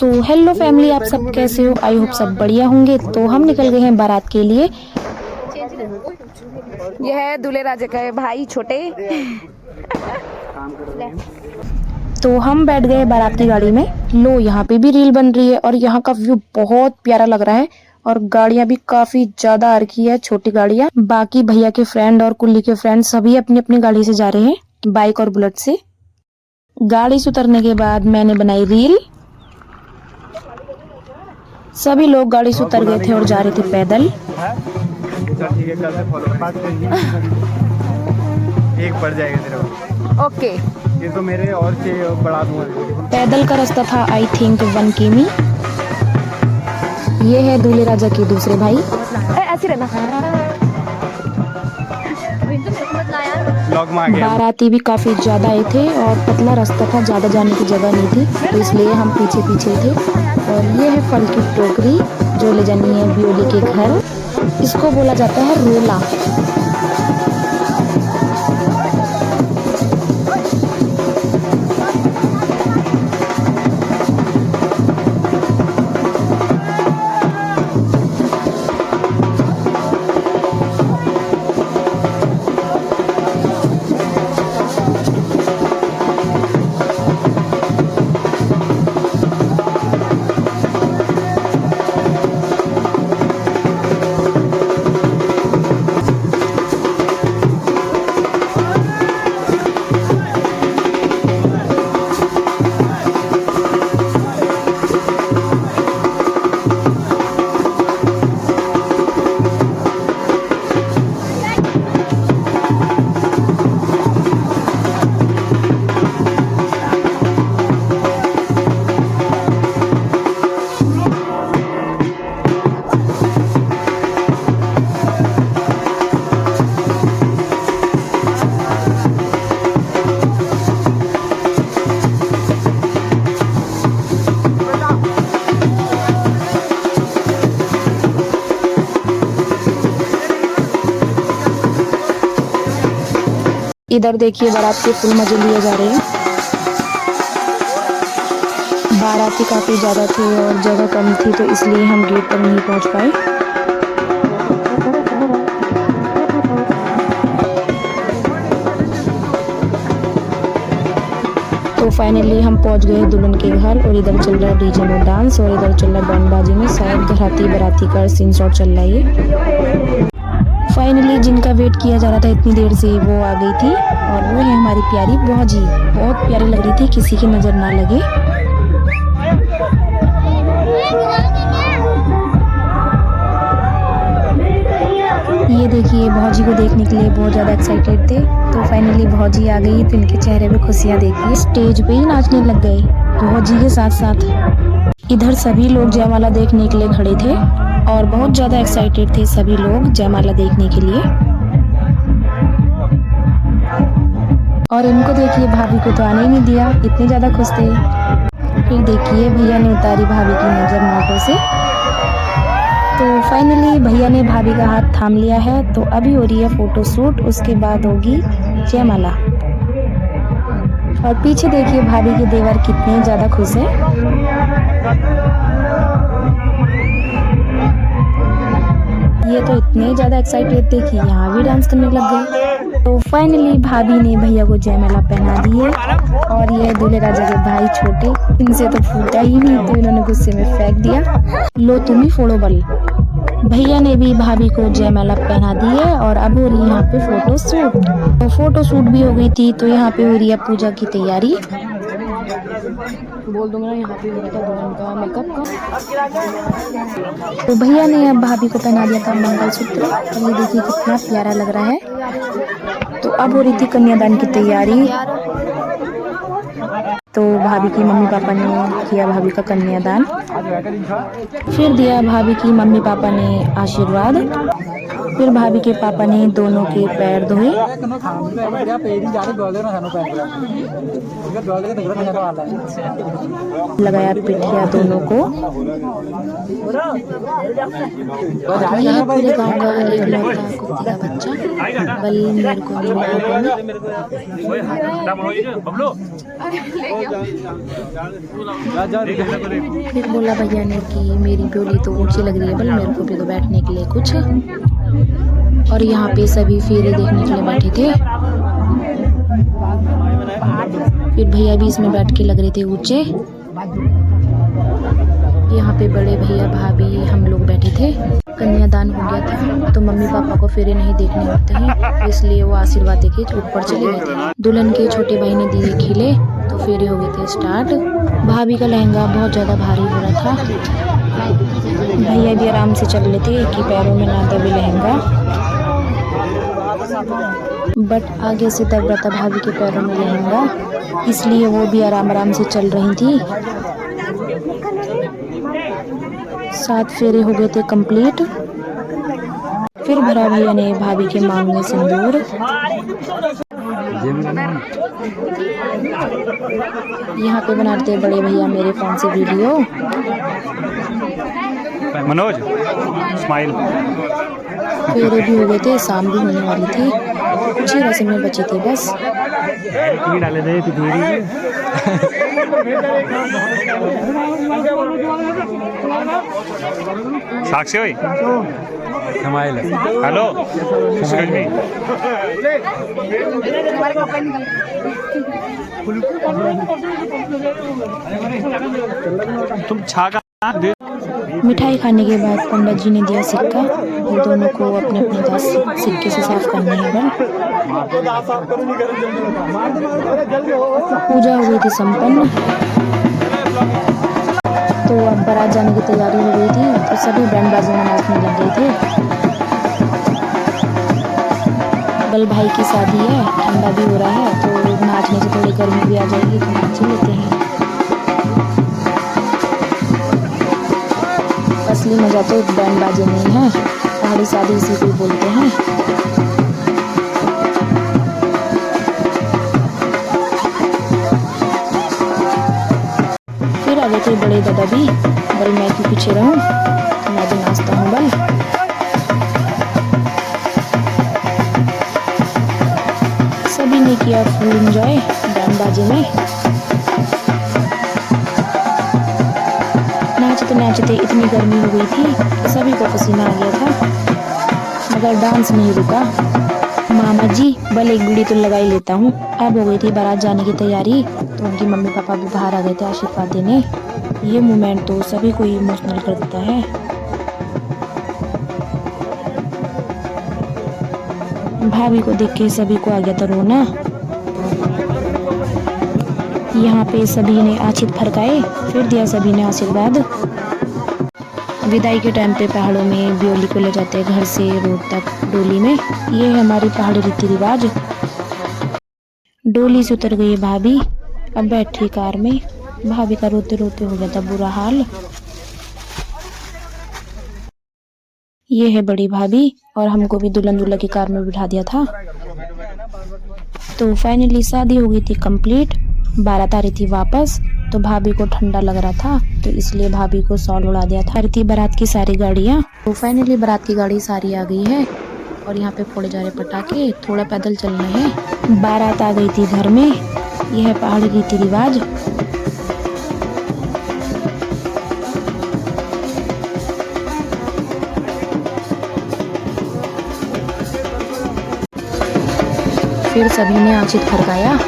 So hello family, आप सब कैसे हो? आई होप सब बढ़िया होंगे। तो हम निकल गए हैं बारात के लिए। यह है दूल्हे राजा का भाई छोटे। तो हम बैठ गए बारात की गाड़ी में। लो, यहाँ पे भी रील बन रही है और यहाँ का व्यू बहुत प्यारा लग रहा है। और गाड़ियां भी काफी ज्यादा आ रखी है, छोटी गाड़ियां। बाकी भैया के फ्रेंड और कुल्ली के फ्रेंड सभी अपनी अपनी गाड़ी से जा रहे हैं, बाइक और बुलेट से। गाड़ी से उतरने के बाद मैंने बनाई रील। सभी लोग गाड़ी से उतर गए थे और जा रहे थे पैदल। एक पड़ जाएगा तेरा। ओके, ये तो मेरे और से बढ़ा दूंगा। पैदल का रास्ता था आई थिंक 1 किमी। ये है दूल्हे राजा के दूसरे भाई। ऐसे रहना। ब्लॉग में आ गया। बाराती भी काफी ज्यादा आए थे और पतला रास्ता था, ज्यादा जाने की जगह नहीं थी, तो इसलिए हम पीछे पीछे थे। और ये है फल की टोकरी जो ले जानी है ब्योली के घर। इसको बोला जाता है रोला। इधर देखिए, बारात के फुल मजे लिए जा रहे हैं। बाराती काफी ज्यादा थे और जगह कम थी, तो इसलिए हम गेट पर नहीं पहुंच पाए। तो फाइनली हम पहुंच गए दुल्हन के घर। और इधर चल रहा है डीजे में डांस और इधर चल रहा है बैंड बाजी में। शायद घराती बाराती का सीन शॉट चल रहा है ये। फाइनली जिनका वेट किया जा रहा था इतनी देर से, वो आ गई थी। और वो है हमारी प्यारी भौजी। बहुत प्यारी लग रही थी, किसी की नजर ना लगे। ये देखिए, भौजी को देखने के लिए बहुत ज्यादा एक्साइटेड थे। तो फाइनली भौजी आ गई, तो इनके चेहरे पे खुशियां देखिए। स्टेज पे ही नाचने लग गए भौजी के साथ साथ। इधर सभी लोग जयमाला देखने के लिए खड़े थे और बहुत ज्यादा एक्साइटेड थे सभी लोग जयमाला देखने के लिए। और इनको देखिए, भाभी को तो आने ही नहीं दिया, इतने ज्यादा खुश थे। फिर देखिए, भैया ने उतारी भाभी की नजर नोटों से। तो फाइनली भैया ने भाभी का हाथ थाम लिया है। तो अभी हो रही है फोटो शूट, उसके बाद होगी जयमाला। और पीछे देखिए, भाभी के देवर कितने ज्यादा खुश हैं। ये तो इतने ज्यादा एक्साइटेड थे कि यहाँ भी डांस करने लग गए। तो फाइनली भाभी ने भैया को जयमाला पहना दी है। और ये दूल्हे राजा के भाई छोटे, इनसे तो फूटा ही नहीं, तो इन्होंने गुस्से में फेंक दिया। लो तुम ही फोड़ो बल। भैया ने भी भाभी को जयमाला पहना दी है। और अब हो रही है यहाँ पे फोटो शूट। तो फोटो शूट भी हो गई थी। तो यहाँ पे हो रही है पूजा की तैयारी। बोल दूंगा यहाँ पे हो रहा था दुल्हन का मेकअप का। तो भैया ने अब भाभी को पहना दिया था मंगलसूत्र। और ये देखिए कितना प्यारा लग रहा है। तो अब हो रही थी कन्यादान की तैयारी। तो भाभी की मम्मी पापा ने किया भाभी का कन्यादान। फिर दिया भाभी की मम्मी पापा ने आशीर्वाद। फिर भाभी के पापा ने दोनों के पैर धोए, लगाया पिठिया दोनों को। और ये पूरे गाँव का एक लड़का कुत्ते का बच्चा, बल मेरे को फिर बोला भैया ने कि मेरी डोली तो ऊंची लग रही है, बल मेरे को भी तो बैठने के लिए कुछ। और यहाँ पे सभी फेरे देखने के लिए बैठे थे। फिर भैया भी इसमें बैठ के लग रहे थे ऊंचे। यहाँ पे बड़े भैया भाभी हम लोग बैठे थे। कन्यादान हो गया था तो मम्मी पापा को फेरे नहीं देखने होते हैं, इसलिए वो आशीर्वाद देके ऊपर चले गए थे। दुल्हन के छोटे भाई ने दिए खिले तो फेरे हो गए थे स्टार्ट। भाभी का लहंगा बहुत ज़्यादा भारी हो रहा था। भैया भी आराम से चल रहे थे कि पैरों में ना दबे लहंगा, बट आगे से दब रहा था भाभी के पैरों में लहंगा, इसलिए वो भी आराम आराम से चल रही थी। 7 फेरे हो गए थे कंप्लीट। फिर भरा भैया ने भाभी के मांग में सिंदूर। यहाँ पे बनाते बड़े भैया मेरे फोन से वीडियो। मनोज स्माइल। फेरे भी हो गए थे, शाम भी होने वाली थी, कुछ ही रस्में बची थी बस। डाले थे साक्षी भाई स्माइल। Hello excuse me. तुम छा का मिठाई खाने के बाद पंडित जी ने दिया सिक्का और दोनों को अपने अपने दांत सिक्के से साफ करने हैं। बल पूजा हो गई थी संपन्न। तो अब बारात जाने की तैयारी हो गई थी, तो सभी बैंड बाजों में नाचने लग गए थे। बल भाई की शादी है, ठंडा भी हो रहा है, तो नाचने से थोड़ी गर्मी भी आ जाएगी, तो नाच लेते हैं। असली मजा तो बैंड बाजे में ही है, पहाड़ी शादी इसी को बोलते हैं। फिर आ गए थे बड़े दादा भी, बल मैं क्यों पीछे रहूं, तो मैं भी नाचता हूँ। बल सभी ने किया फुल एंजॉय बैंड बाजे में। नाचते नाचते इतनी गर्मी हो गई थी कि सभी को पसीना आ गया था, मगर डांस नहीं रुका। मामा जी बल एक बीड़ी तो लगा ही लेता हूँ। अब हो गई थी बारात जाने की तैयारी, तो उनकी मम्मी पापा भी बाहर आ गए थे आशीर्वाद देने। ये मोमेंट तो सभी को इमोशनल कर देता है। भाभी को देख के सभी को आ गया था रोना। यहाँ पे सभी ने आछित फरकाए, फिर दिया सभी ने आशीर्वाद। विदाई के टाइम पे पहाड़ों में ब्योली को ले जाते हैं घर से रोड तक डोली में। ये है हमारी पहाड़ी रीति रिवाज। डोली से उतर गई भाभी, अब बैठी कार में। भाभी का रोते रोते हो गया था बुरा हाल। ये है बड़ी भाभी, और हमको भी दुल्हन दूल्हा की कार में बिठा दिया था। तो फाइनली शादी हो गई थी कंप्लीट। बारात आ रही थी वापस, तो भाभी को ठंडा लग रहा था, तो इसलिए भाभी को शॉल उड़ा दिया था। थी बारात की सारी गाड़ियाँ। तो फाइनली बारात की गाड़ी सारी आ गई है, और यहाँ पे फोड़े जा रहे पटाखे, थोड़ा पैदल चलना है। बारात आ गई थी घर में। यह है पहाड़ी रीति रिवाज। फिर सभी ने आछित फरकाया।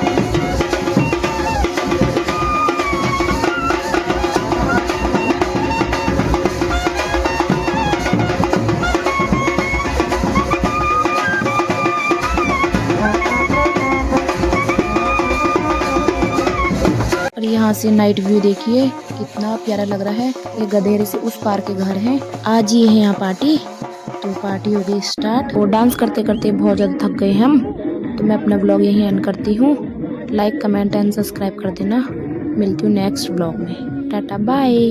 और यहाँ से नाइट व्यू देखिए कितना प्यारा लग रहा है। ये गधेरे से उस पार के घर हैं। आज ये है यहाँ पार्टी। तो पार्टी हो गई स्टार्ट। और डांस करते करते बहुत ज़्यादा थक गए हम, तो मैं अपना ब्लॉग यहीं एंड करती हूँ। लाइक कमेंट एंड सब्सक्राइब कर देना। मिलती हूँ नेक्स्ट ब्लॉग में। Tata bye.